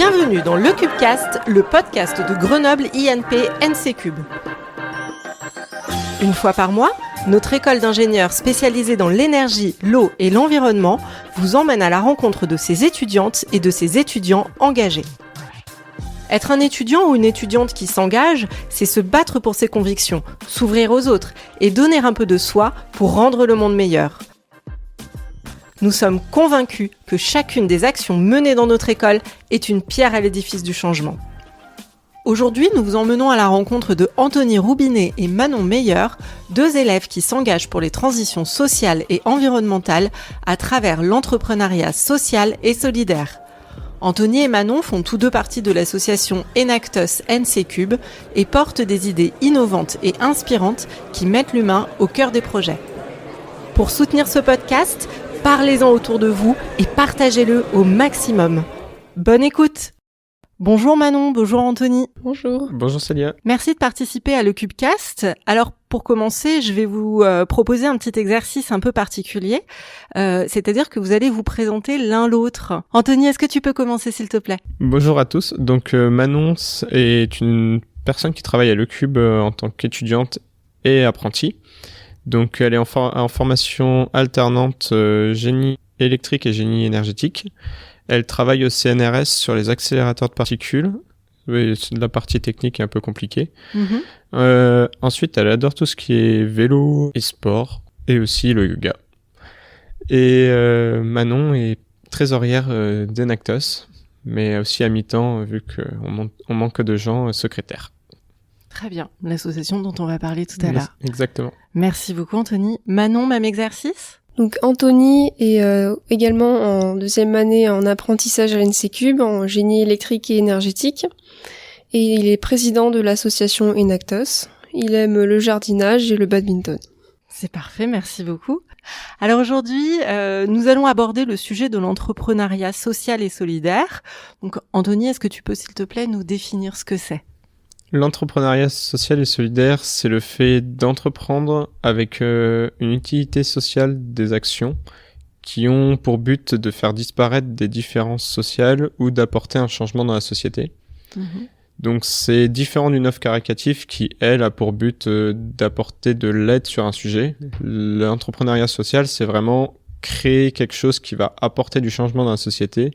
Bienvenue dans le Cubecast, le podcast de Grenoble INP NC-Cube. Une fois par mois, notre école d'ingénieurs spécialisée dans l'énergie, l'eau et l'environnement vous emmène à la rencontre de ses étudiantes et de ses étudiants engagés. Être un étudiant ou une étudiante qui s'engage, c'est se battre pour ses convictions, s'ouvrir aux autres et donner un peu de soi pour rendre le monde meilleur. Nous sommes convaincus que chacune des actions menées dans notre école est une pierre à l'édifice du changement. Aujourd'hui, nous vous emmenons à la rencontre de Anthony Roubinet et Manon Meyer, deux élèves qui s'engagent pour les transitions sociales et environnementales à travers l'entrepreneuriat social et solidaire. Anthony et Manon font tous deux partie de l'association Enactus NC-Cube et portent des idées innovantes et inspirantes qui mettent l'humain au cœur des projets. Pour soutenir ce podcast, parlez-en autour de vous et partagez-le au maximum. Bonne écoute! Bonjour Manon, bonjour Anthony. Bonjour. Bonjour Célia. Merci de participer à le Cubecast. Alors pour commencer, je vais vous proposer un petit exercice un peu particulier, c'est-à-dire que vous allez vous présenter l'un l'autre. Anthony, est-ce que tu peux commencer s'il te plaît? Bonjour à tous. Donc Manon est une personne qui travaille à Le Cube en tant qu'étudiante et apprentie. Donc elle est en formation alternante génie électrique et génie énergétique. Elle travaille au CNRS sur les accélérateurs de particules. Oui, la partie technique est un peu compliquée. Ensuite, elle adore tout ce qui est vélo et sport, et aussi le yoga. Et Manon est trésorière d'Enactus, mais aussi à mi-temps, vu qu'on manque de gens secrétaires. Très bien, l'association dont on va parler tout à l'heure. Exactement. Merci beaucoup Anthony. Manon, même exercice? Donc Anthony est également en deuxième année en apprentissage à l'NC-Cube, en génie électrique et énergétique. Et il est président de l'association Enactus. Il aime le jardinage et le badminton. C'est parfait, merci beaucoup. Alors aujourd'hui, nous allons aborder le sujet de l'entrepreneuriat social et solidaire. Donc Anthony, est-ce que tu peux s'il te plaît nous définir ce que c'est ? L'entrepreneuriat social et solidaire, c'est le fait d'entreprendre avec une utilité sociale des actions qui ont pour but de faire disparaître des différences sociales ou d'apporter un changement dans la société. Donc c'est différent d'une offre caritative qui, elle, a pour but d'apporter de l'aide sur un sujet. L'entrepreneuriat social, c'est vraiment créer quelque chose qui va apporter du changement dans la société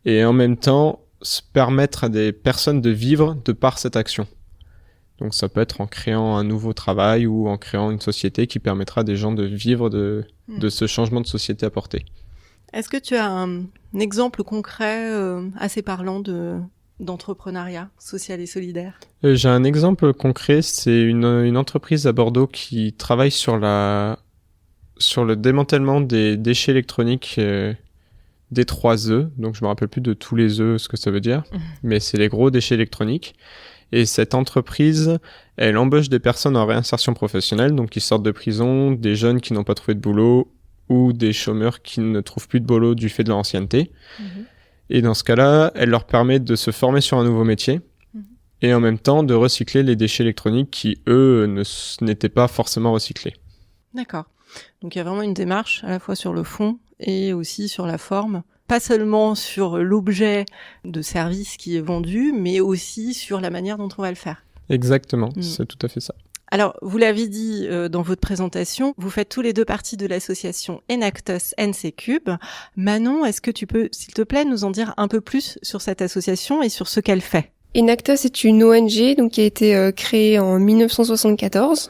et en même temps se permettre à des personnes de vivre de par cette action. Donc ça peut être en créant un nouveau travail ou en créant une société qui permettra à des gens de vivre de ce changement de société apporté. Est-ce que tu as un exemple concret assez parlant d'entrepreneuriat social et solidaire ? J'ai un exemple concret, c'est une entreprise à Bordeaux qui travaille sur le démantèlement des déchets électroniques des 3 œufs, donc je me rappelle plus de tous les œufs, ce que ça veut dire, mais c'est les gros déchets électroniques. Et cette entreprise, elle embauche des personnes en réinsertion professionnelle, donc qui sortent de prison, des jeunes qui n'ont pas trouvé de boulot, ou des chômeurs qui ne trouvent plus de boulot du fait de leur ancienneté. Et dans ce cas-là, elle leur permet de se former sur un nouveau métier, et en même temps de recycler les déchets électroniques qui, eux, n'étaient pas forcément recyclés. D'accord. Donc il y a vraiment une démarche à la fois sur le fond et aussi sur la forme, pas seulement sur l'objet de service qui est vendu, mais aussi sur la manière dont on va le faire. Exactement, c'est tout à fait ça. Alors, vous l'avez dit dans votre présentation, vous faites tous les deux partie de l'association Enactus NC-Cube. Manon, est-ce que tu peux, s'il te plaît, nous en dire un peu plus sur cette association et sur ce qu'elle fait ? Enactus est une ONG donc, qui a été créée en 1974.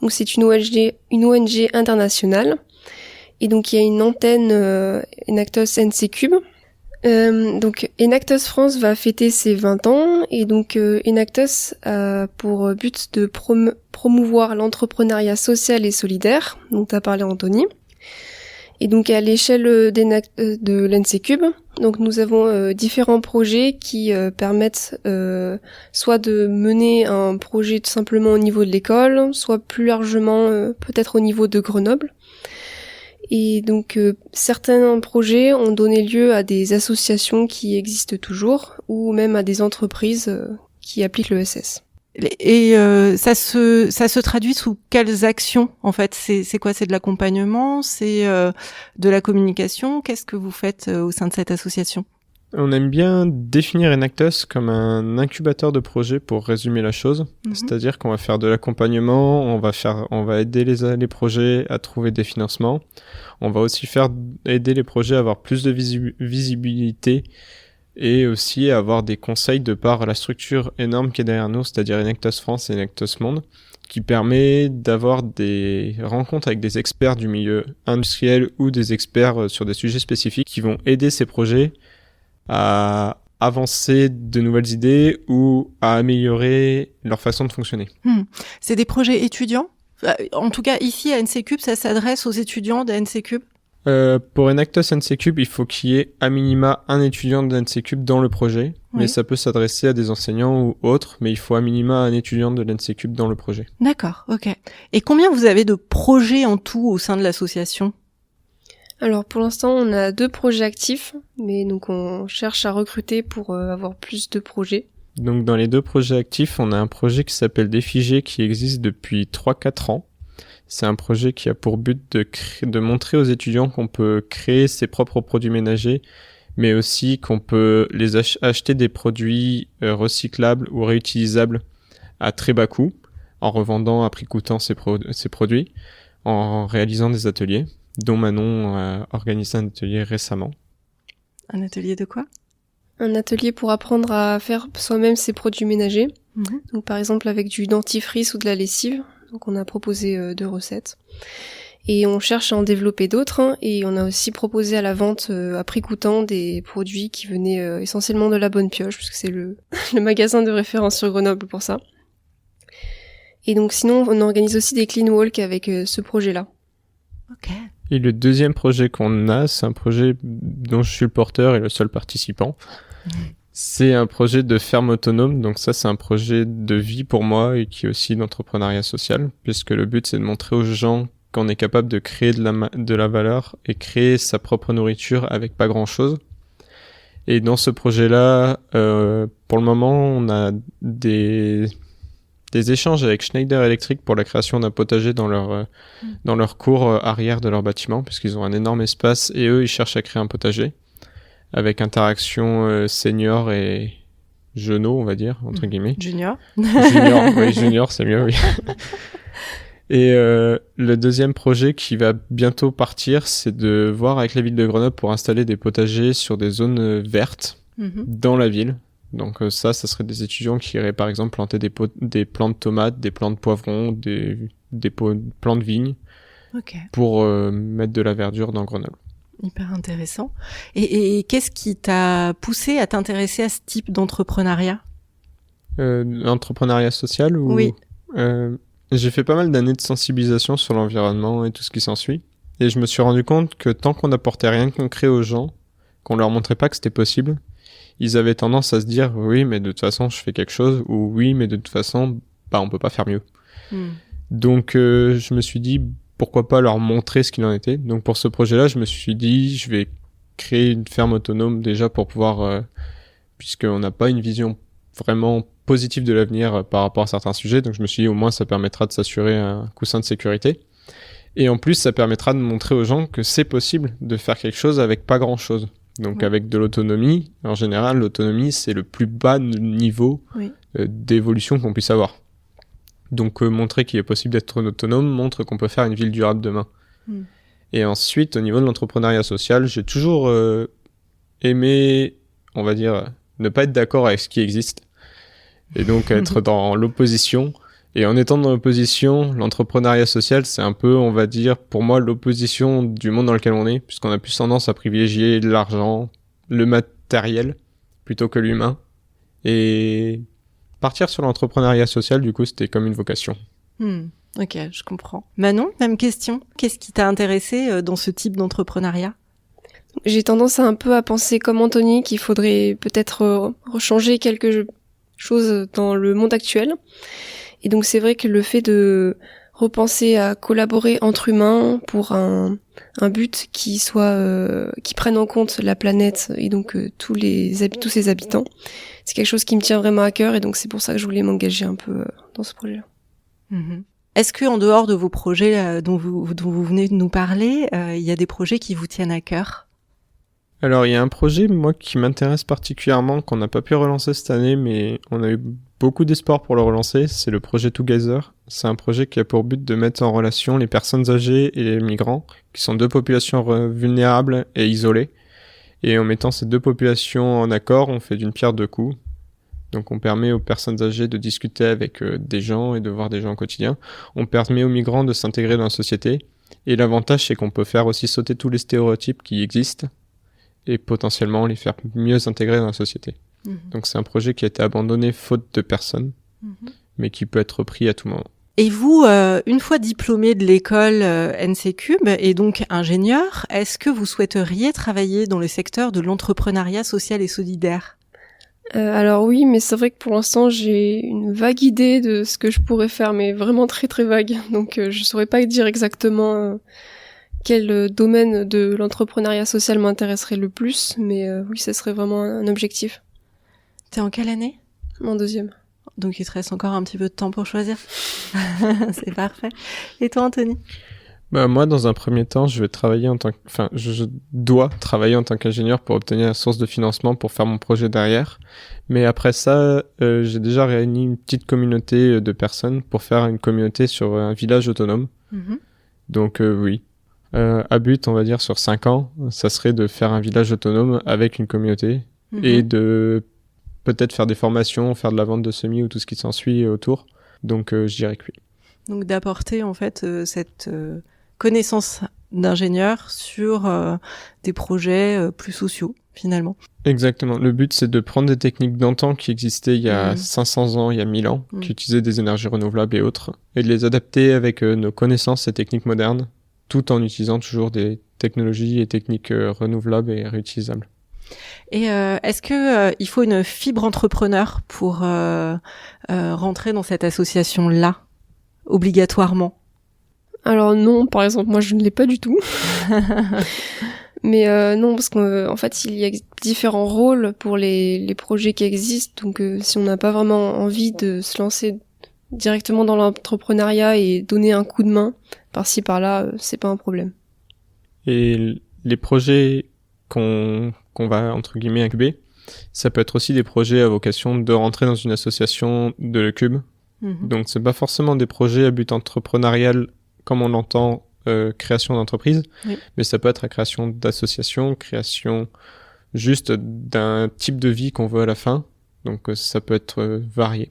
Donc c'est une ONG internationale. Et donc il y a une antenne Enactus NC-Cube. Donc Enactus France va fêter ses 20 ans et donc Enactus a pour but de promouvoir l'entrepreneuriat social et solidaire, dont a parlé Anthony. Et donc à l'échelle de l'NC-Cube, donc nous avons différents projets qui permettent soit de mener un projet tout simplement au niveau de l'école, soit plus largement peut-être au niveau de Grenoble. Et donc certains projets ont donné lieu à des associations qui existent toujours ou même à des entreprises qui appliquent l'ESS. Et ça se traduit sous quelles actions en fait ? C'est quoi ? C'est de l'accompagnement ? C'est de la communication ? Qu'est-ce que vous faites au sein de cette association ? On aime bien définir Enactus comme un incubateur de projets pour résumer la chose. C'est-à-dire qu'on va faire de l'accompagnement, on va aider les projets à trouver des financements. On va aussi aider les projets à avoir plus de visibilité et aussi à avoir des conseils de par la structure énorme qui est derrière nous, c'est-à-dire Enactus France et Enactus Monde, qui permet d'avoir des rencontres avec des experts du milieu industriel ou des experts sur des sujets spécifiques qui vont aider ces projets à avancer de nouvelles idées ou à améliorer leur façon de fonctionner. C'est des projets étudiants ? En tout cas, ici, à NCCube, ça s'adresse aux étudiants de NCCube ? Pour Enactus NCCube, il faut qu'il y ait à minima un étudiant de NCCube dans le projet, mais ça peut s'adresser à des enseignants ou autres, mais il faut à minima un étudiant de l'NCCube dans le projet. D'accord, ok. Et combien vous avez de projets en tout au sein de l'association ? Alors pour l'instant, on a 2 projets actifs, mais donc on cherche à recruter pour avoir plus de projets. Donc dans les 2 projets actifs, on a un projet qui s'appelle Défigé qui existe depuis 3-4 ans. C'est un projet qui a pour but de montrer aux étudiants qu'on peut créer ses propres produits ménagers, mais aussi qu'on peut les acheter des produits recyclables ou réutilisables à très bas coût, en revendant à prix coûtant ces produits, en réalisant des ateliers, dont Manon a organisé un atelier récemment. Un atelier de quoi ? Un atelier pour apprendre à faire soi-même ses produits ménagers. Donc par exemple avec du dentifrice ou de la lessive. Donc on a proposé 2 recettes. Et on cherche à en développer d'autres. Et on a aussi proposé à la vente à prix coûtant des produits qui venaient essentiellement de La Bonne Pioche, puisque c'est le magasin de référence sur Grenoble pour ça. Et donc sinon on organise aussi des clean walk avec ce projet-là. Ok. Et le deuxième projet qu'on a, c'est un projet dont je suis le porteur et le seul participant. C'est un projet de ferme autonome, donc ça c'est un projet de vie pour moi et qui est aussi d'entrepreneuriat social, puisque le but c'est de montrer aux gens qu'on est capable de créer de la valeur et créer sa propre nourriture avec pas grand chose. Et dans ce projet-là, pour le moment, on a des échanges avec Schneider Electric pour la création d'un potager dans leur cour arrière de leur bâtiment, puisqu'ils ont un énorme espace et eux ils cherchent à créer un potager avec interaction senior et jeuneau, on va dire, entre guillemets. Junior, oui, junior, c'est mieux, oui. Et le deuxième projet qui va bientôt partir, c'est de voir avec la ville de Grenoble pour installer des potagers sur des zones vertes dans la ville. Donc ça serait des étudiants qui iraient par exemple planter des plants de tomates, des plants de poivrons, des plants de vignes pour mettre de la verdure dans Grenoble. Hyper intéressant. Et qu'est-ce qui t'a poussé à t'intéresser à ce type d'entrepreneuriat ? L'entrepreneuriat social ou... Oui. J'ai fait pas mal d'années de sensibilisation sur l'environnement et tout ce qui s'ensuit. Et je me suis rendu compte que tant qu'on n'apportait rien de concret aux gens, qu'on leur montrait pas que c'était possible, ils avaient tendance à se dire oui, mais de toute façon, je fais quelque chose, ou oui, mais de toute façon, on peut pas faire mieux. Donc, je me suis dit pourquoi pas leur montrer ce qu'il en était. Donc, pour ce projet-là, je me suis dit je vais créer une ferme autonome déjà pour pouvoir, puisqu'on n'a pas une vision vraiment positive de l'avenir par rapport à certains sujets. Donc, je me suis dit au moins ça permettra de s'assurer un coussin de sécurité. Et en plus, ça permettra de montrer aux gens que c'est possible de faire quelque chose avec pas grand-chose. Donc avec de l'autonomie, en général, l'autonomie, c'est le plus bas niveau d'évolution qu'on puisse avoir. Donc montrer qu'il est possible d'être autonome montre qu'on peut faire une ville durable demain. Et ensuite, au niveau de l'entrepreneuriat social, j'ai toujours aimé, on va dire, ne pas être d'accord avec ce qui existe. Et donc être dans l'opposition. Et en étant dans l'opposition, l'entrepreneuriat social, c'est un peu, on va dire, pour moi, l'opposition du monde dans lequel on est, puisqu'on a plus tendance à privilégier l'argent, le matériel, plutôt que l'humain. Et partir sur l'entrepreneuriat social, du coup, c'était comme une vocation. Ok, je comprends. Manon, même question. Qu'est-ce qui t'a intéressé dans ce type d'entrepreneuriat ? J'ai tendance un peu à penser comme Anthony qu'il faudrait peut-être rechanger quelque chose dans le monde actuel. Et donc c'est vrai que le fait de repenser à collaborer entre humains pour un but qui soit qui prenne en compte la planète et donc tous ses habitants, c'est quelque chose qui me tient vraiment à cœur et donc c'est pour ça que je voulais m'engager un peu dans ce projet-là. Est-ce que en dehors de vos projets dont vous venez de nous parler, il y a des projets qui vous tiennent à cœur ? Alors, il y a un projet, moi, qui m'intéresse particulièrement, qu'on n'a pas pu relancer cette année, mais on a eu beaucoup d'espoir pour le relancer, c'est le projet Together. C'est un projet qui a pour but de mettre en relation les personnes âgées et les migrants, qui sont deux populations vulnérables et isolées. Et en mettant ces deux populations en accord, on fait d'une pierre deux coups. Donc on permet aux personnes âgées de discuter avec des gens et de voir des gens au quotidien. On permet aux migrants de s'intégrer dans la société. Et l'avantage, c'est qu'on peut faire aussi sauter tous les stéréotypes qui existent et potentiellement les faire mieux s'intégrer dans la société. Donc c'est un projet qui a été abandonné faute de personnes, mais qui peut être repris à tout moment. Et vous, une fois diplômé de l'école NCCube et donc ingénieur, est-ce que vous souhaiteriez travailler dans le secteur de l'entrepreneuriat social et solidaire ? Alors oui, mais c'est vrai que pour l'instant, j'ai une vague idée de ce que je pourrais faire, mais vraiment très très vague. Donc je saurais pas dire exactement quel domaine de l'entrepreneuriat social m'intéresserait le plus, mais oui, ça serait vraiment un objectif. T'es en quelle année ? En 2e. Donc il te reste encore un petit peu de temps pour choisir. C'est parfait. Et toi, Anthony ? Moi, dans un premier temps, je dois travailler en tant qu'ingénieur pour obtenir la source de financement pour faire mon projet derrière. Mais après ça, j'ai déjà réuni une petite communauté de personnes pour faire une communauté sur un village autonome. Donc oui. À but, on va dire, sur 5 ans, ça serait de faire un village autonome avec une communauté et de peut-être faire des formations, faire de la vente de semis ou tout ce qui s'ensuit autour. Donc je dirais que oui. Donc d'apporter en fait cette connaissance d'ingénieur sur des projets plus sociaux finalement. Exactement. Le but, c'est de prendre des techniques d'antan qui existaient il y a 500 ans, il y a 1000 ans, qui utilisaient des énergies renouvelables et autres, et de les adapter avec nos connaissances et techniques modernes, tout en utilisant toujours des technologies et techniques renouvelables et réutilisables. Et est-ce que il faut une fibre entrepreneur pour rentrer dans cette association-là, obligatoirement ? Alors non, par exemple, moi je ne l'ai pas du tout. Mais non, parce qu'en fait, il y a différents rôles pour les projets qui existent. Donc si on n'a pas vraiment envie de se lancer directement dans l'entrepreneuriat et donner un coup de main par-ci par-là, c'est pas un problème. Et les projets qu'on va entre guillemets incuber, ça peut être aussi des projets à vocation de rentrer dans une association de l'ECUB. Donc c'est pas forcément des projets à but entrepreneurial comme on l'entend, création d'entreprise, mais ça peut être la création d'associations, création juste d'un type de vie qu'on veut à la fin. Donc ça peut être varié.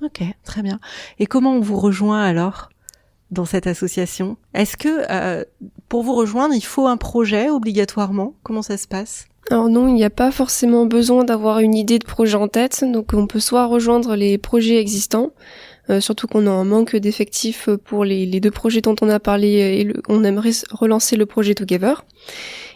Ok, très bien. Et comment on vous rejoint alors dans cette association ? Est-ce que pour vous rejoindre, il faut un projet obligatoirement ? Comment ça se passe ? Alors non, il n'y a pas forcément besoin d'avoir une idée de projet en tête. Donc on peut soit rejoindre les projets existants, surtout qu'on a un manque d'effectifs pour les 2 projets dont on a parlé et on aimerait relancer le projet Together.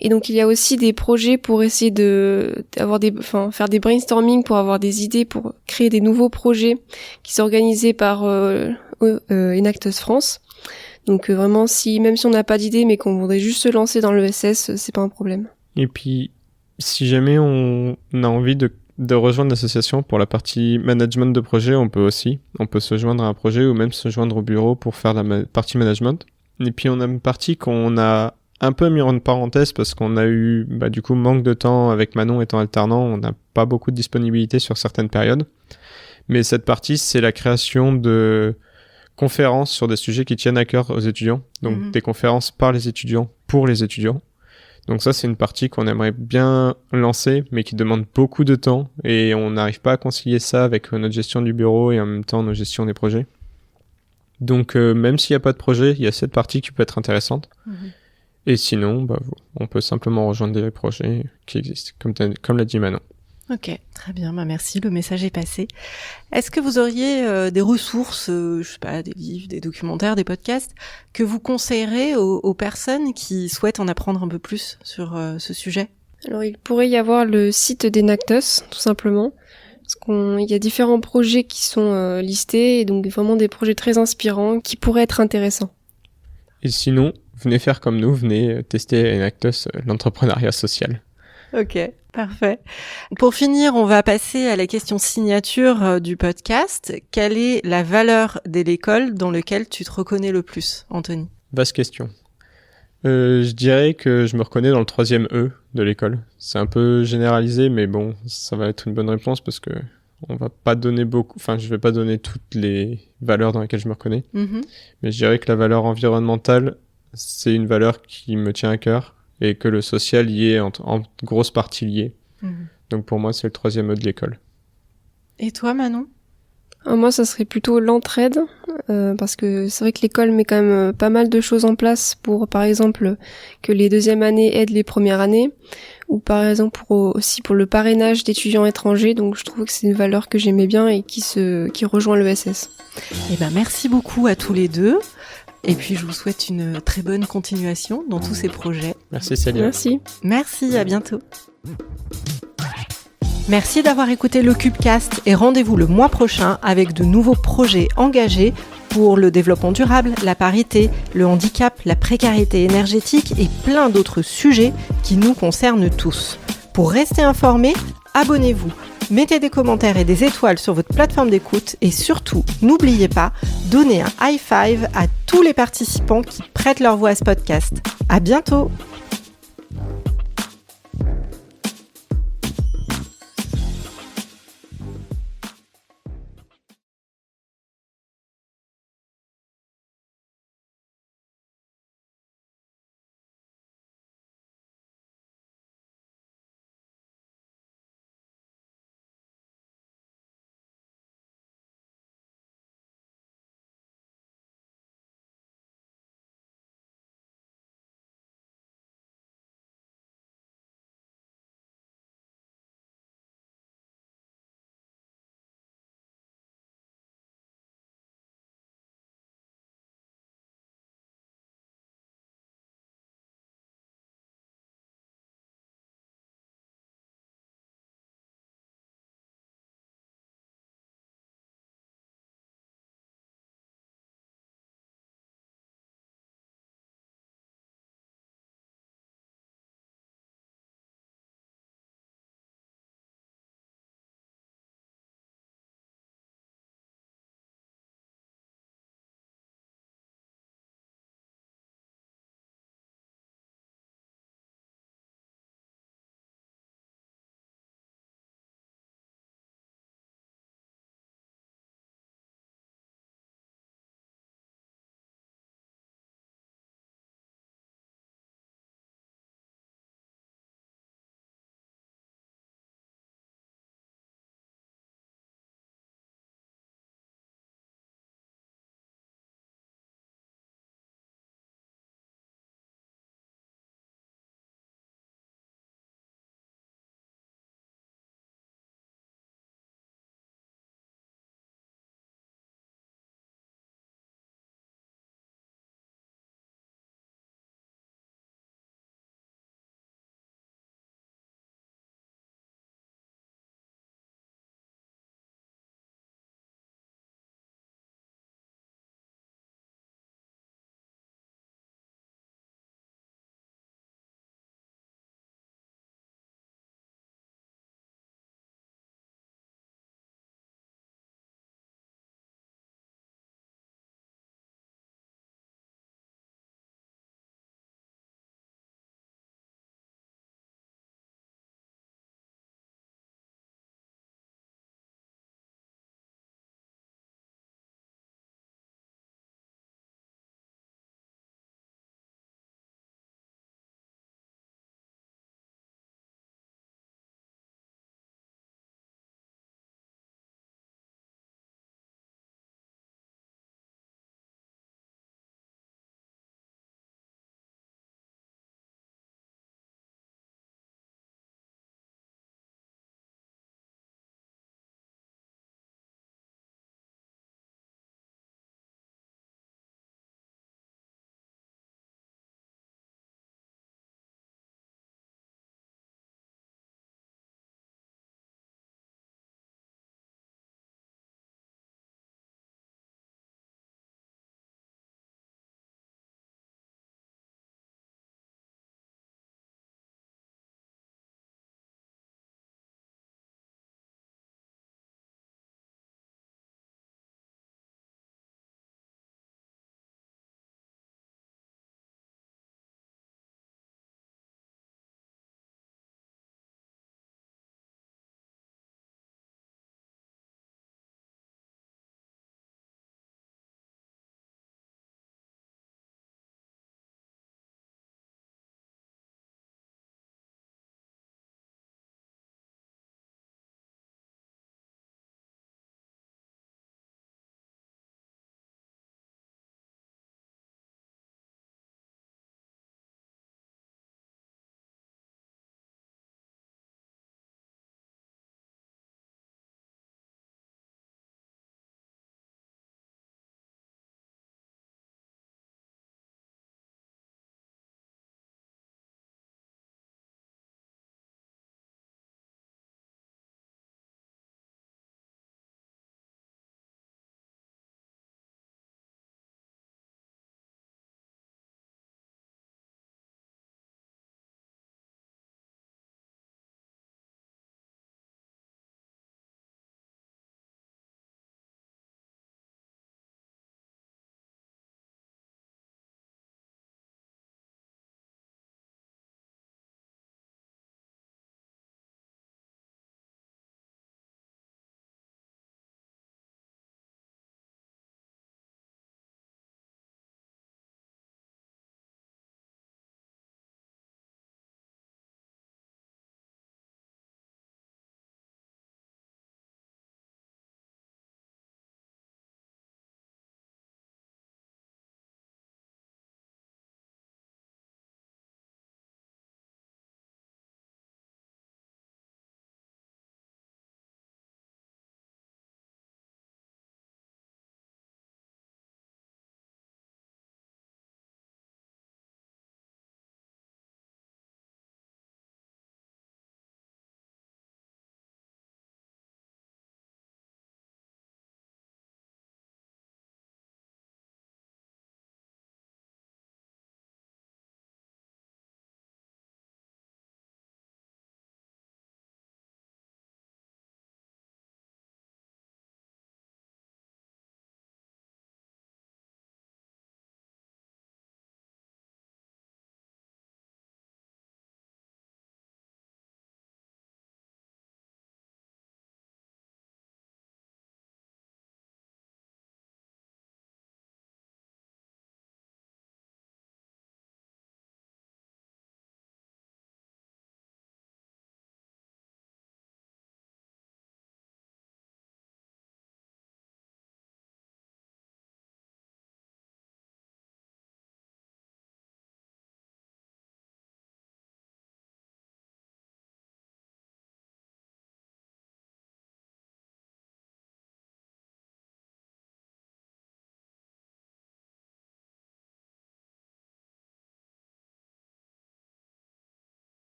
Et donc il y a aussi des projets pour essayer faire des brainstorming pour avoir des idées pour créer des nouveaux projets qui sont organisés par Enactus France. Donc vraiment, même si on n'a pas d'idée mais qu'on voudrait juste se lancer dans l'ESS, c'est pas un problème. Et puis, si jamais on a envie de rejoindre l'association pour la partie management de projet, on peut se joindre à un projet ou même se joindre au bureau pour faire la partie management. Et puis on a une partie qu'on a un peu mis en parenthèse parce qu'on a eu du coup manque de temps avec Manon étant alternant, on n'a pas beaucoup de disponibilité sur certaines périodes. Mais cette partie, c'est la création de conférences sur des sujets qui tiennent à cœur aux étudiants. Donc des conférences par les étudiants pour les étudiants. Donc ça, c'est une partie qu'on aimerait bien lancer, mais qui demande beaucoup de temps et on n'arrive pas à concilier ça avec notre gestion du bureau et en même temps notre gestion des projets. Donc même s'il n'y a pas de projet, il y a cette partie qui peut être intéressante. Et sinon, on peut simplement rejoindre des projets qui existent, comme l'a dit Manon. Ok, très bien, merci, le message est passé. Est-ce que vous auriez des ressources, je sais pas, des livres, des documentaires, des podcasts, que vous conseillerez aux personnes qui souhaitent en apprendre un peu plus sur ce sujet ? Alors il pourrait y avoir le site d'Enactus, tout simplement, parce qu'il y a différents projets qui sont listés, et donc vraiment des projets très inspirants qui pourraient être intéressants. Et sinon, venez faire comme nous, venez tester Enactus, l'entrepreneuriat social. Ok, parfait. Pour finir, on va passer à la question signature du podcast. Quelle est la valeur de l'école dans laquelle tu te reconnais le plus, Anthony ? Vaste question. Je dirais que je me reconnais dans le 3e E, de l'école. C'est un peu généralisé, mais bon, ça va être une bonne réponse parce que on va pas donner beaucoup, enfin, je vais pas donner toutes les valeurs dans lesquelles je me reconnais. Mais je dirais que la valeur environnementale, c'est une valeur qui me tient à cœur et que le social y est en grosse partie lié. Donc pour moi, c'est le 3e E de l'école. Et toi, Manon ? Moi, ça serait plutôt l'entraide, parce que c'est vrai que l'école met quand même pas mal de choses en place pour, par exemple, que les 2e années aident les premières années, ou par exemple aussi pour le parrainage d'étudiants étrangers. Donc je trouve que c'est une valeur que j'aimais bien et qui rejoint l'ESS. Eh ben, merci beaucoup à tous les deux. Et puis je vous souhaite une très bonne continuation dans tous ces projets. Merci Célia. Merci, à bientôt. Merci d'avoir écouté le Cubecast et rendez-vous le mois prochain avec de nouveaux projets engagés pour le développement durable, la parité, le handicap, la précarité énergétique et plein d'autres sujets qui nous concernent tous. Pour rester informés, abonnez-vous, mettez des commentaires et des étoiles sur votre plateforme d'écoute et surtout, n'oubliez pas, donnez un high five à tous les participants qui prêtent leur voix à ce podcast. À bientôt!